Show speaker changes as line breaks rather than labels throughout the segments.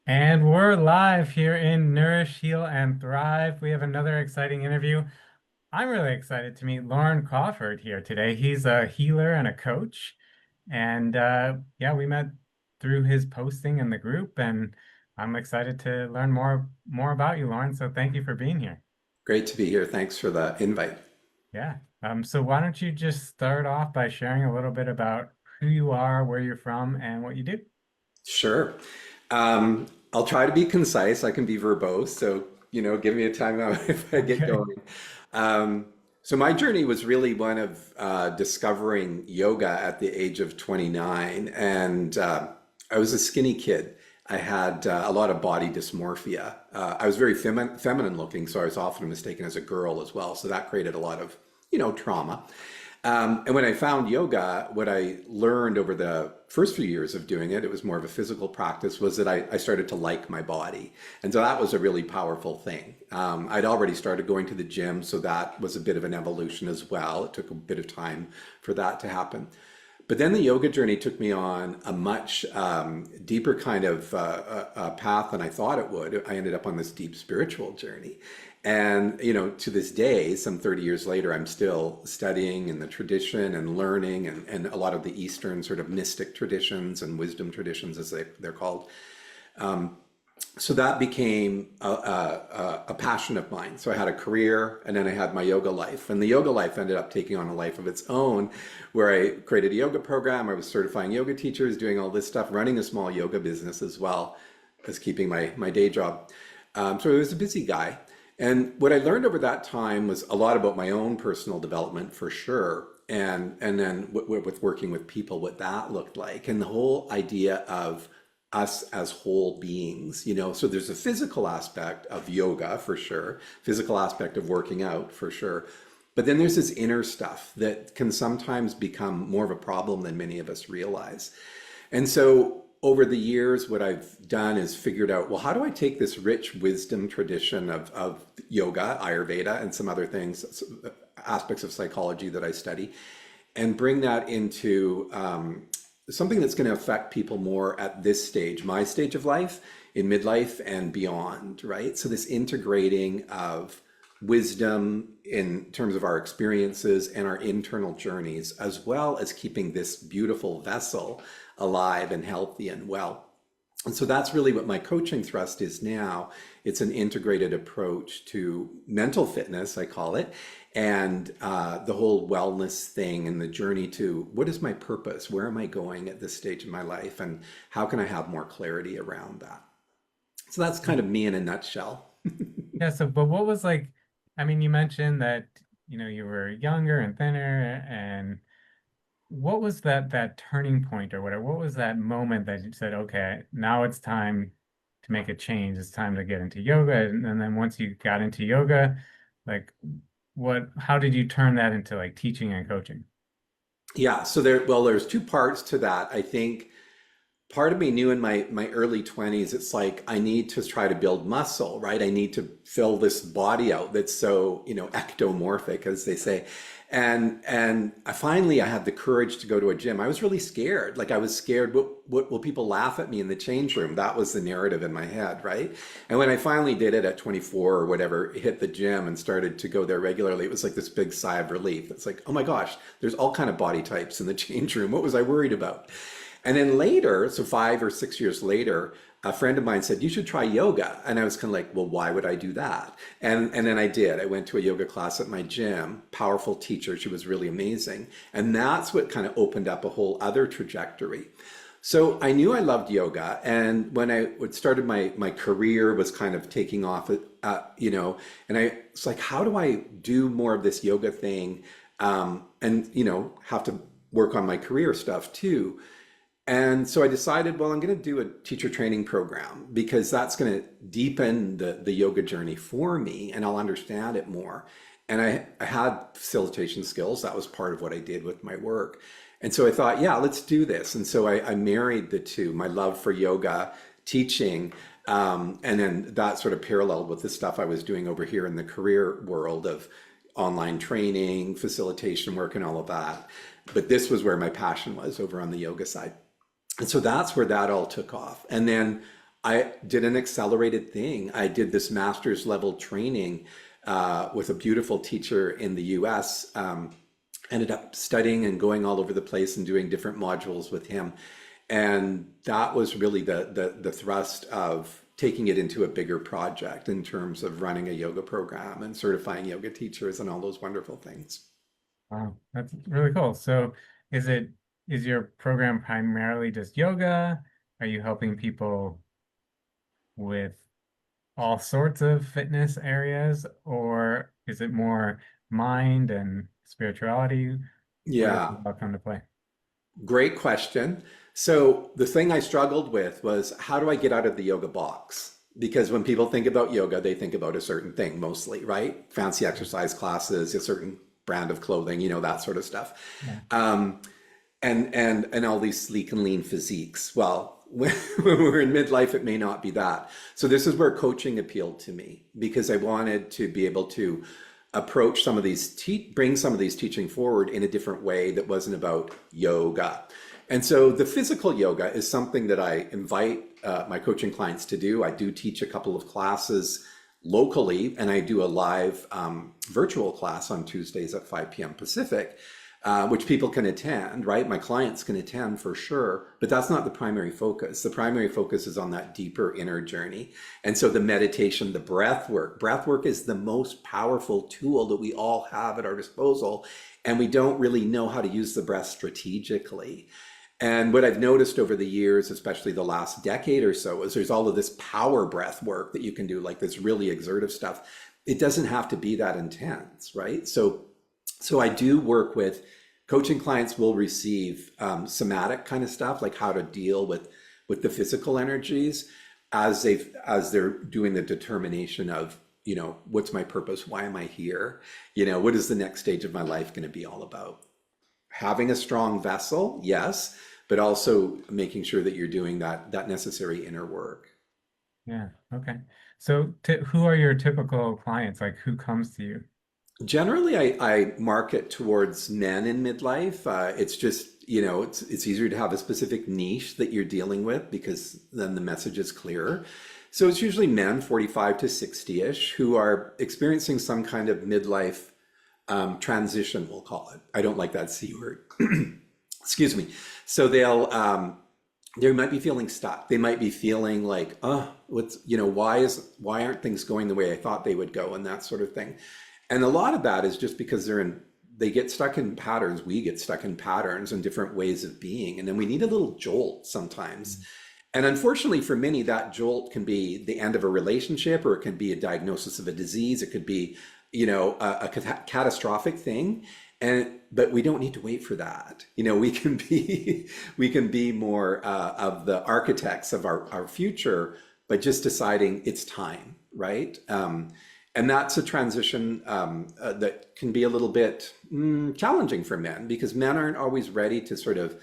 And we're live here in Nourish, Heal, and Thrive. We have another exciting interview. I'm really excited to meet Loren Crawford here today. He's a healer and a coach. And yeah, we met through his posting in the group, and I'm excited to learn more about you, Loren. So thank you for being here.
Great to be here. Thanks for the invite.
Yeah. So why don't you just start off by sharing a little bit about who you are, where you're from, and what you do?
Sure. I'll try to be concise. I can be verbose, so give me a timeout if I get
Okay.
going. So my journey was really one of discovering yoga at the age of 29, and I was a skinny kid. I had a lot of body dysmorphia. I was very feminine looking, so I was often mistaken as a girl as well. So that created a lot of, trauma. And when I found yoga, what I learned over the first few years of doing it, it was more of a physical practice, was that I started to like my body. And so that was a really powerful thing. I'd already started going to the gym, so that was a bit of an evolution as well. It took a bit of time for that to happen. But then the yoga journey took me on a much deeper kind of path than I thought it would. I ended up on this deep spiritual journey. And, to this day, some 30 years later, I'm still studying in the tradition and learning and a lot of the Eastern sort of mystic traditions and wisdom traditions, as they're called. So that became a passion of mine. So I had a career and then I had my yoga life. And the yoga life ended up taking on a life of its own, where I created a yoga program. I was certifying yoga teachers, doing all this stuff, running a small yoga business as well as keeping my day job. So I was a busy guy. And what I learned over that time was a lot about my own personal development for sure. And then with working with people, what that looked like, and the whole idea of us as whole beings, so there's a physical aspect of yoga for sure, physical aspect of working out for sure. But then there's this inner stuff that can sometimes become more of a problem than many of us realize. And so over the years, what I've done is figured out, well, how do I take this rich wisdom tradition of yoga, Ayurveda, and some other things, aspects of psychology that I study, and bring that into something that's going to affect people more at this stage, my stage of life, in midlife and beyond, right? So this integrating of wisdom in terms of our experiences and our internal journeys, as well as keeping this beautiful vessel alive and healthy and well. And so that's really what my coaching thrust is now. It's an integrated approach to mental fitness, I call it, and the whole wellness thing and the journey to what is my purpose? Where am I going at this stage in my life? And how can I have more clarity around that? So that's kind of me in a nutshell.
Yeah, but what was like, I mean, you mentioned that, you were younger and thinner, and what was that turning point or whatever? What was that moment that you said, okay, now it's time to make a change. It's time to get into yoga. And then once you got into yoga, like how did you turn that into like teaching and coaching?
Yeah, so there's two parts to that. I think part of me knew in my early 20s, it's like I need to try to build muscle, right? I need to fill this body out that's so, ectomorphic, as they say. And I had the courage to go to a gym. I was really scared. Like I was scared, what will people laugh at me in the change room? That was the narrative in my head, right? And when I finally did it at 24 or whatever, hit the gym and started to go there regularly, it was like this big sigh of relief. It's like, oh my gosh, there's all kind of body types in the change room. What was I worried about? And then later, so 5 or 6 years later, a friend of mine said, you should try yoga. And I was kind of like, well, why would I do that? And then I did. I went to a yoga class at my gym, powerful teacher. She was really amazing. And that's what kind of opened up a whole other trajectory. So I knew I loved yoga. And when I started my career was kind of taking off, and I was like, how do I do more of this yoga thing? And have to work on my career stuff too. And so I decided, well, I'm going to do a teacher training program because that's going to deepen the yoga journey for me and I'll understand it more. And I had facilitation skills. That was part of what I did with my work. And so I thought, yeah, let's do this. And so I married the two, my love for yoga, teaching, and then that sort of paralleled with the stuff I was doing over here in the career world of online training, facilitation work, and all of that. But this was where my passion was over on the yoga side. And so that's where that all took off. And then I did an accelerated thing. I did this master's level training with a beautiful teacher in the US. Ended up studying and going all over the place and doing different modules with him. And that was really the thrust of taking it into a bigger project in terms of running a yoga program and certifying yoga teachers and all those wonderful things.
Wow, that's really cool. So is it is your program primarily just yoga? Are you helping people with all sorts of fitness areas, or is it more mind and spirituality? Where does it
Yeah,
all come to play?
great question. So the thing I struggled with was how do I get out of the yoga box? Because when people think about yoga, they think about a certain thing mostly, right? Fancy exercise classes, a certain brand of clothing, that sort of stuff.
Yeah.
Um, and all these sleek and lean physiques. Well, when we're in midlife, it may not be that. So this is where coaching appealed to me because I wanted to be able to approach some of these bring some of these teaching forward in a different way that wasn't about yoga. And so the physical yoga is something that I invite my coaching clients to do. I do teach a couple of classes locally, and I do a live virtual class on Tuesdays at 5 p.m. Pacific, which people can attend, right? My clients can attend for sure, but that's not the primary focus. The primary focus is on that deeper inner journey. And so the meditation, the breath work is the most powerful tool that we all have at our disposal. And we don't really know how to use the breath strategically. And what I've noticed over the years, especially the last decade or so, is there's all of this power breath work that you can do, like this really exertive stuff. It doesn't have to be that intense, right? So I do work with coaching clients will receive somatic kind of stuff, like how to deal with the physical energies as they're doing the determination of, what's my purpose? Why am I here? What is the next stage of my life going to be all about? Having a strong vessel, yes, but also making sure that you're doing that necessary inner work.
Yeah. Okay. So t who are your typical clients? Like who comes to you?
Generally, I market towards men in midlife. It's just, it's easier to have a specific niche that you're dealing with because then the message is clearer. So it's usually men 45 to 60-ish who are experiencing some kind of midlife transition, we'll call it. I don't like that C word. Excuse me. So they might be feeling stuck. They might be feeling like, oh, why aren't things going the way I thought they would go, and that sort of thing. And a lot of that is just because they get stuck in patterns. We get stuck in patterns and different ways of being, and then we need a little jolt sometimes. And unfortunately, for many, that jolt can be the end of a relationship, or it can be a diagnosis of a disease. It could be, a catastrophic thing. But we don't need to wait for that. We can be we can be more of the architects of our future, but just deciding it's time, right? And that's a transition that can be a little bit challenging for men because men aren't always ready to sort of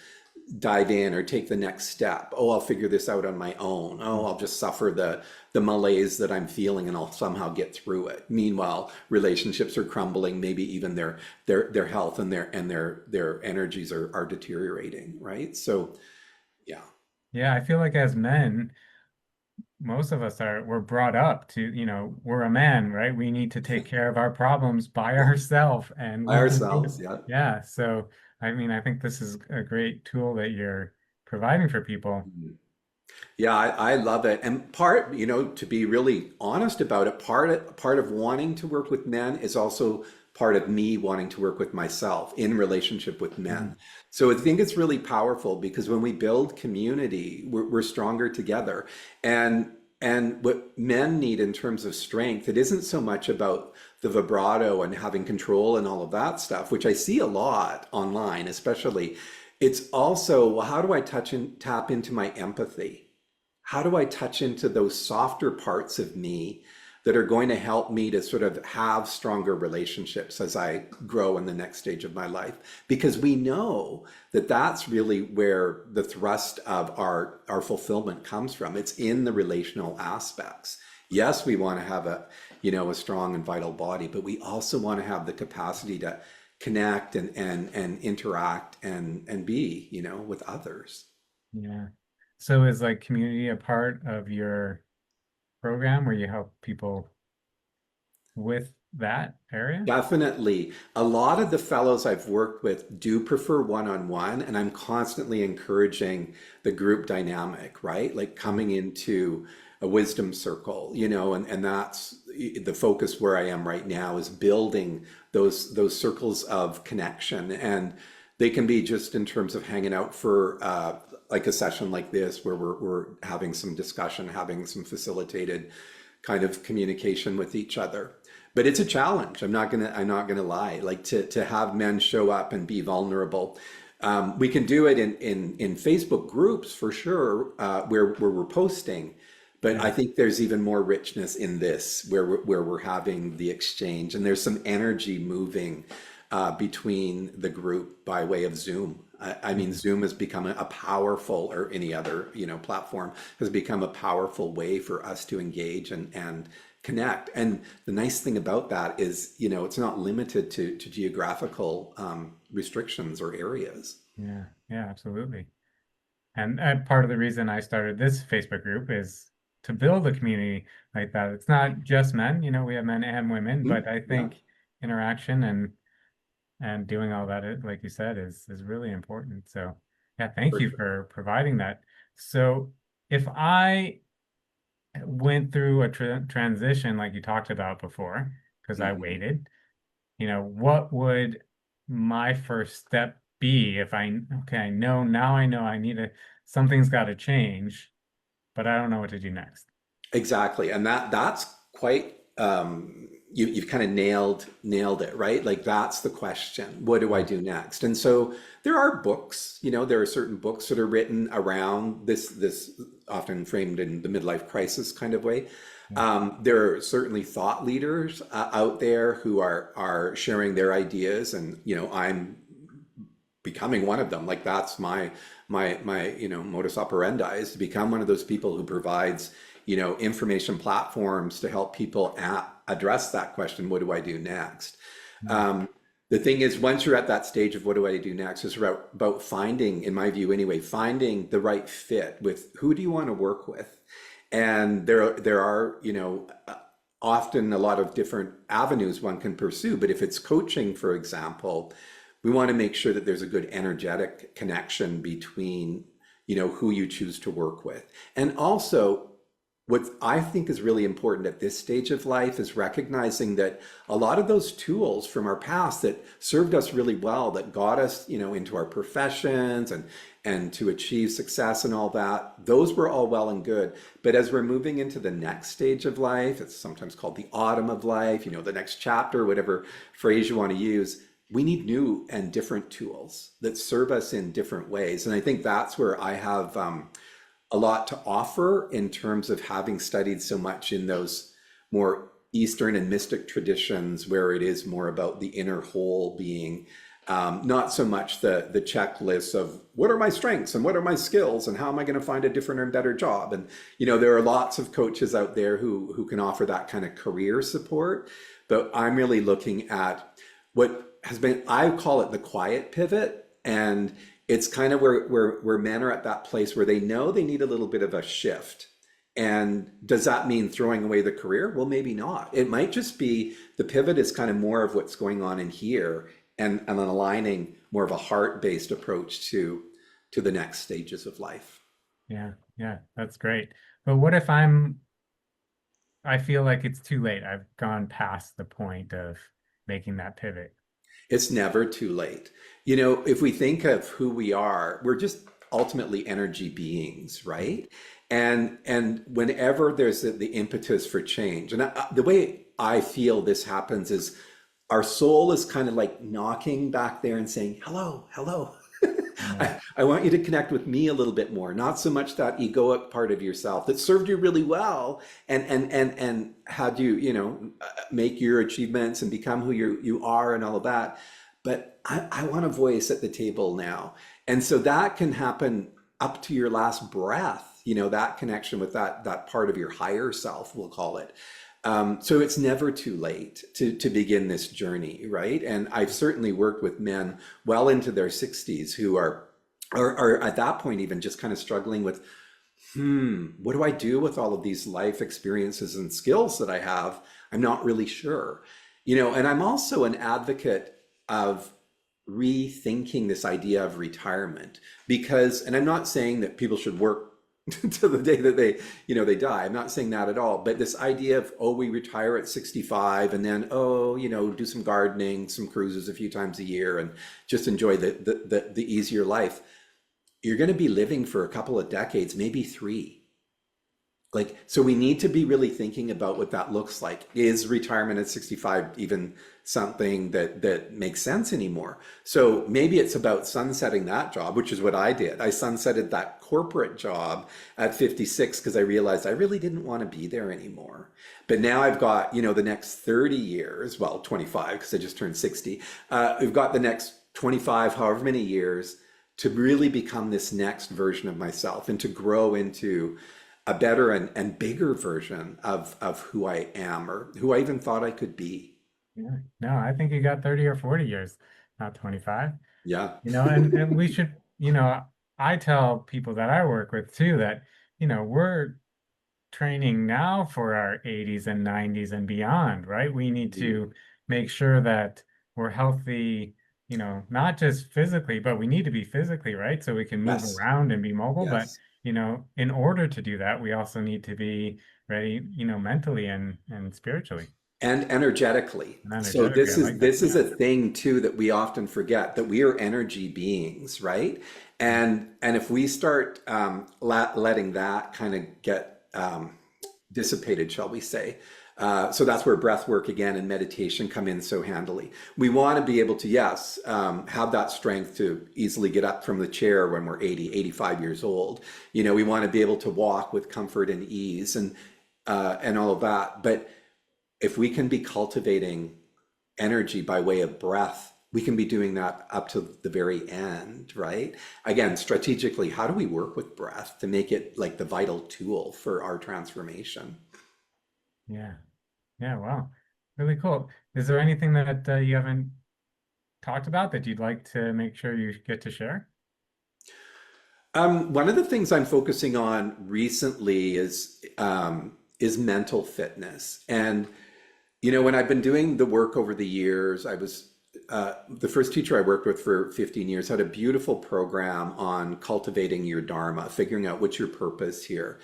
dive in or take the next step. Oh, I'll figure this out on my own. Oh, I'll just suffer the malaise that I'm feeling and I'll somehow get through it. Meanwhile, relationships are crumbling, maybe even their health and their energies are deteriorating, right? So yeah.
Yeah, I feel like as men, most of us we're brought up to, we're a man, right? We need to take care of our problems by
Yeah.
ourselves and
By
we can do it.
ourselves, yeah.
Yeah. So, I mean, I think this is a great tool that you're providing for people.
Yeah, I love it. And part, to be really honest about it, part of wanting to work with men is also part of me wanting to work with myself in relationship with
Mhm.
men. So I think it's really powerful because when we build community, we're stronger together. And what men need in terms of strength, it isn't so much about the vibrato and having control and all of that stuff, which I see a lot online, especially. It's also, well, how do I touch and tap into my empathy? How do I touch into those softer parts of me that are going to help me to sort of have stronger relationships as I grow in the next stage of my life? Because we know that that's really where the thrust of our fulfillment comes from. It's in the relational aspects. Yes, we want to have a strong and vital body, but we also want to have the capacity to connect and interact and be, with others.
Yeah. So is like community a part of your program where you help people with that area?
Definitely. A lot of the fellows I've worked with do prefer one-on-one, and I'm constantly encouraging the group dynamic, right? Like
Mm.
coming into a wisdom circle, and that's the focus where I am right now is building those circles of connection. And they can be just in terms of hanging out for like a session like this where we're having some discussion, having some facilitated kind of communication with each other. But it's a challenge. I'm not gonna lie. Like to have men show up and be vulnerable. We can do it in Facebook groups for sure, where we're posting. But I
Yeah.
think there's even more richness in this, where we're having the exchange, and there's some energy moving between the group by way of Zoom. I mean,
Mhm.
Zoom has become a powerful, or any other, platform has become a powerful way for us to engage and connect. And the nice thing about that is, it's not limited to geographical restrictions or areas.
Yeah. Yeah, absolutely. And part of the reason I started this Facebook group is to build a community like that. It's not just men, we have men and women,
Hmm?
but I
Yeah,
think interaction and doing all that, like you said, is really important. So, yeah, thank
for
you
sure.
for providing that. So, if I went through a transition like you talked about before, because I
Mhm.
waited, what would my first step be if okay, I know I need to, something's got to change, but I don't know what to do next.
Exactly. And that's quite you've kind of nailed it, right? Like that's the question. What do I
Yeah,
do next? And so there are books, there are certain books that are written around this often framed in the midlife crisis kind of way.
yeah,
There are certainly thought leaders out there who are sharing their ideas, and I'm becoming one of them. Like that's my modus operandi is to become one of those people who provides information platforms to help people address that question, what do I do next?
yeah,
um, the thing is, once you're at that stage of what do I do next, it's about finding, in my view anyway, finding the right fit with who do you want to work with. And there are often a lot of different avenues one can pursue. But if it's coaching, for example, we want to make sure that there's a good energetic connection between who you choose to work with. And also, what I think is really important at this stage of life is recognizing that a lot of those tools from our past that served us really well, that got us, into our professions and to achieve success and all that, those were all well and good. But as we're moving into the next stage of life, it's sometimes called the autumn of life, the next chapter, whatever phrase you want to use, we need new and different tools that serve us in different ways. And I think that's where I have a lot to offer in terms of having studied so much in those more Eastern and mystic traditions where it is more about the inner whole being, not so much the checklists of what are my strengths and what are my skills and how am I going to find a different and better job. And there are lots of coaches out there who can offer that kind of career support, but I'm really looking at what has been, I call it the quiet pivot. And it's kind of where men are at that place where they know they need a little bit of a shift. And does that mean throwing away the career? Well, maybe not. It might just be the pivot is kind of more of what's going on in here, and then aligning more of a heart-based approach to the next stages of life.
yeah, yeah, that's great. But what if I feel like it's too late. I've gone past the point of making that pivot.
It's never too late. If we think of who we are, we're just ultimately energy beings, right? And whenever there's the impetus for change, and the way I feel this happens is our soul is kind of like knocking back there and saying, hello, hello.
Yeah,
I want you to connect with me a little bit more, not so much that egoic part of yourself that served you really well and had you, make your achievements and become who you are and all of that. But I want a voice at the table now. And so that can happen up to your last breath, that connection with that part of your higher self, we'll call it. So it's never too late to begin this journey, right? And I've certainly worked with men well into their 60s who are at that point even just kind of struggling with, What do I do with all of these life experiences and skills that I have? I'm not really sure. And I'm also an advocate of rethinking this idea of retirement because, and I'm not saying that people should work to the day that they die. I'm not saying that at all. But this idea of, oh, we retire at 65 and then, oh, do some gardening, some cruises a few times a year and just enjoy the easier life. You're going to be living for a couple of decades, maybe three. Like, so we need to be really thinking about what that looks like. Is retirement at 65 even something that makes sense anymore? So maybe it's about sunsetting that job, which is what I did. I sunsetted that corporate job at 56 because I realized I really didn't want to be there anymore. But now I've got, the next 30 years, well, 25 because I just turned 60. We've got the next 25, however many years to really become this next version of myself and to grow into a better and bigger version of who I am or who I even thought I could be.
Yeah. No, I think you got 30 or 40 years, not 25.
Yeah.
And we should, I tell people that I work with too that, we're training now for our 80s and 90s and beyond, right? We need
Mhm.
to make sure that we're healthy, not just physically, but we need to be physically, right? So we can move
Yes.
around and be mobile. But,
Yes.
in order to do that, we also need to be ready, mentally and spiritually
And energetically.
and
So
energetically.
this
I
is
like that.
this is
Yeah.
a thing too that we often forget that we are energy beings, right? And if we start letting that kind of get dissipated, shall we say? So that's where breath work again and meditation come in so handily. We want to be able to, yes, have that strength to easily get up from the chair when we're 80, 85 years old. We want to be able to walk with comfort and ease and all of that. But if we can be cultivating energy by way of breath, we can be doing that up to the very end, right? Again, strategically, how do we work with breath to make it like the vital tool for our transformation?
Yeah. Yeah. Wow. Really cool. Is there anything that you haven't talked about that you'd like to make sure you get to share?
One of the things I'm focusing on recently is mental fitness. And when I've been doing the work over the years, I was the first teacher I worked with for 15 years had a beautiful program on cultivating your dharma, figuring out what's your purpose here.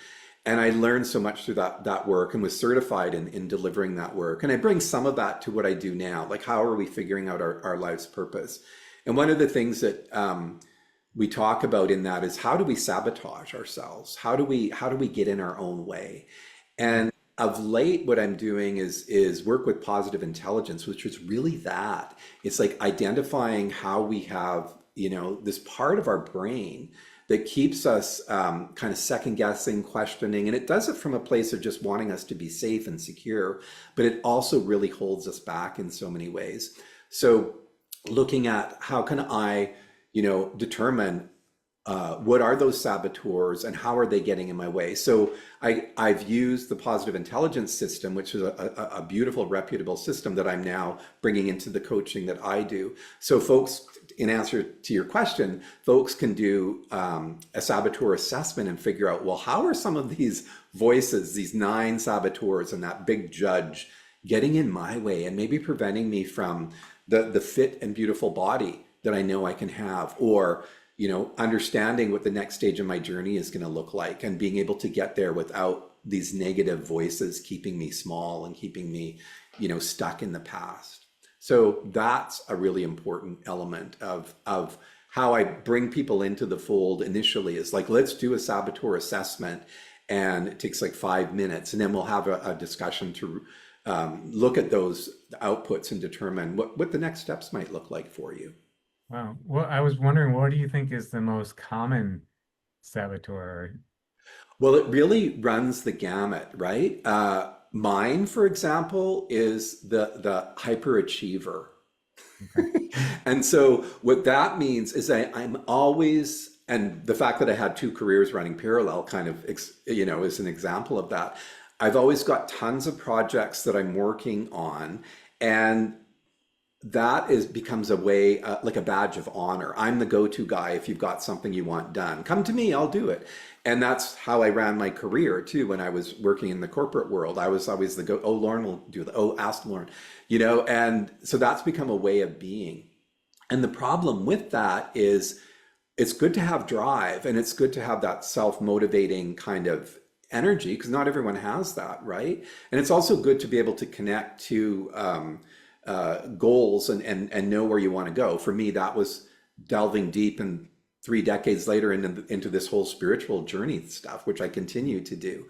And I learned so much through that work and was certified in delivering that work. And I bring some of that to what I do now. Like, how are we figuring out our life's purpose? And one of the things that we talk about in that is how do we sabotage ourselves? How do we get in our own way? And of late, what I'm doing is work with positive intelligence, which is really that. It's like identifying how we have, this part of our brain that keeps us kind of second guessing, questioning, and it does it from a place of just wanting us to be safe and secure, but it also really holds us back in so many ways. So looking at how can I, determine what are those saboteurs and how are they getting in my way? So I've used the positive intelligence system, which is a beautiful, reputable system that I'm now bringing into the coaching that I do. So folks, in answer to your question, folks can do a saboteur assessment and figure out, well, how are some of these voices, these 9 saboteurs and that big judge getting in my way and maybe preventing me from the fit and beautiful body that I know I can have, or understanding what the next stage of my journey is going to look like and being able to get there without these negative voices keeping me small and keeping me, stuck in the past. So that's a really important element of how I bring people into the fold initially is like, let's do a saboteur assessment. And it takes like 5 minutes. And then we'll have a discussion to look at those outputs and determine what the next steps might look like for you.
Wow. Well, I was wondering, what do you think is the most common saboteur?
Well, it really runs the gamut, right? Mine, for example, is the hyperachiever.
Okay.
And so what that means is I'm always, and the fact that I had 2 careers running parallel kind of, is an example of that. I've always got tons of projects that I'm working on, and that is becomes a way, like a badge of honor. I'm the go-to guy if you've got something you want done. Come to me, I'll do it. And that's how I ran my career too. When I was working in the corporate world, I was always the go. Oh, Lauren will do that. Oh, ask Lauren, And so that's become a way of being. And the problem with that is it's good to have drive and it's good to have that self-motivating kind of energy because not everyone has that, right? And it's also good to be able to connect to goals and know where you want to go. For me, that was delving deep and 3 decades later into this whole spiritual journey stuff, which I continue to do.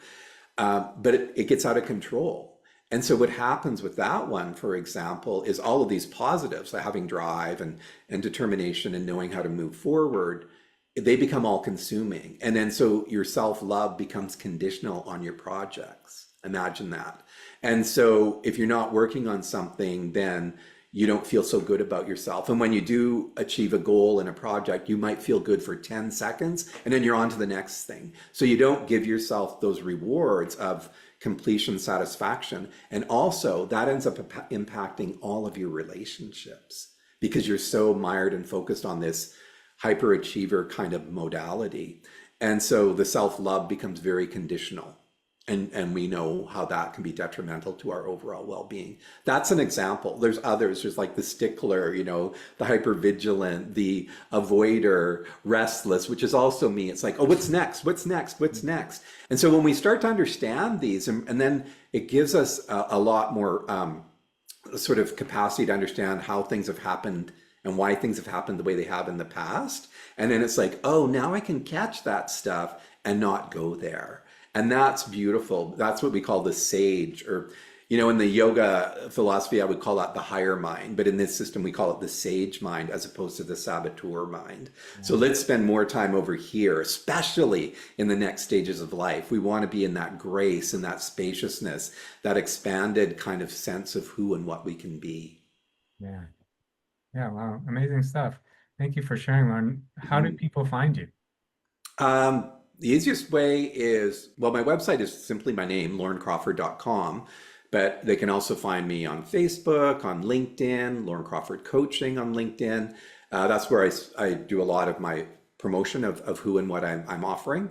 But it gets out of control. And so what happens with that one, for example, is all of these positives, like having drive and determination and knowing how to move forward, they become all consuming. And then so your self-love becomes conditional on your projects. Imagine that. And so if you're not working on something, then you don't feel so good about yourself. And when you do achieve a goal in a project, you might feel good for 10 seconds and then you're on to the next thing. So you don't give yourself those rewards of completion satisfaction. And also that ends up impacting all of your relationships because you're so mired and focused on this hyperachiever kind of modality. And so the self-love becomes very conditional. And we know how that can be detrimental to our overall well-being. That's an example. There's others. There's like the stickler, the hypervigilant, the avoider, restless, which is also me. It's like, oh, what's next? What's next? What's next? And so when we start to understand these, and then it gives us a lot more sort of capacity to understand how things have happened and why things have happened the way they have in the past. And then it's like, oh, now I can catch that stuff and not go there. And that's beautiful. That's what we call the sage, or, in the yoga philosophy, I would call that the higher mind. But in this system, we call it the sage mind as opposed to the saboteur mind.
Yeah.
So let's spend more time over here, especially in the next stages of life. We want to be in that grace and that spaciousness, that expanded kind of sense of who and what we can be.
Yeah. Yeah. Wow. Amazing stuff. Thank you for sharing, Lauren. How do
Mhm.
people find you?
The easiest way is, well, my website is simply my name, lorencrawford.com, but they can also find me on Facebook, on LinkedIn, Loren Crawford Coaching on LinkedIn. That's where I do a lot of my promotion of who and what I'm offering.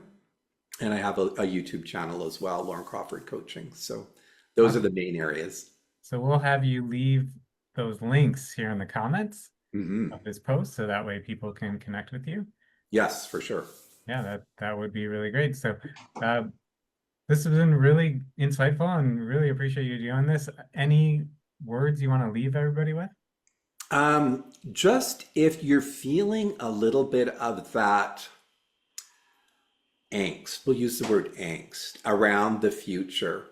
And I have a YouTube channel as well, Loren Crawford Coaching. So those are the
Awesome.
main areas.
So we'll have you leave those links here in the comments
Hmm.
of this post so that way people can connect with you.
Yes, for sure.
Yeah, that would be really great. So uh, this has been really insightful and really appreciate you doing this. Any words you want to leave everybody with?
Just if you're feeling a little bit of that angst, we'll use the word angst around the future,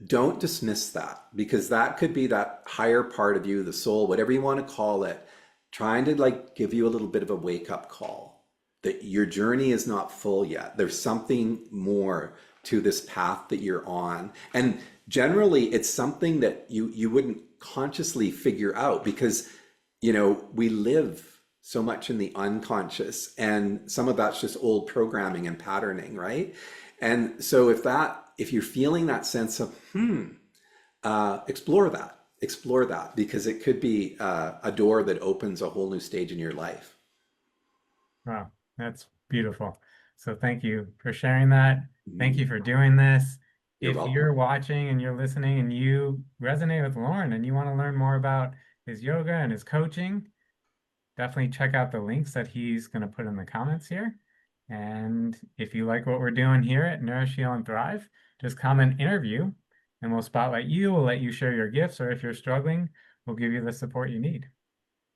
don't dismiss that because that could be that higher part of you, the soul, whatever you want to call it, trying to like give you a little bit of a wake up call that your journey is not full yet. There's something more to this path that you're on. And generally it's something that you wouldn't consciously figure out because we live so much in the unconscious and some of that's just old programming and patterning, right? And so if you're feeling that sense of explore that because it could be a door that opens a whole new stage in your life.
Wow, that's beautiful. So thank you for sharing that. Thank
Mhm.
you for doing this.
You're
If
welcome.
you're watching and you're listening and you resonate with Lauren and you want to learn more about his yoga and his coaching, definitely check out the links that he's going to put in the comments here. And if you like what we're doing here at Nourish, Heal, and Thrive, just comment interview and we'll spotlight you. We'll let you share your gifts, or if you're struggling, we'll give you the support you need.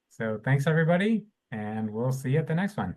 So thanks, everybody, and we'll see you at the next one.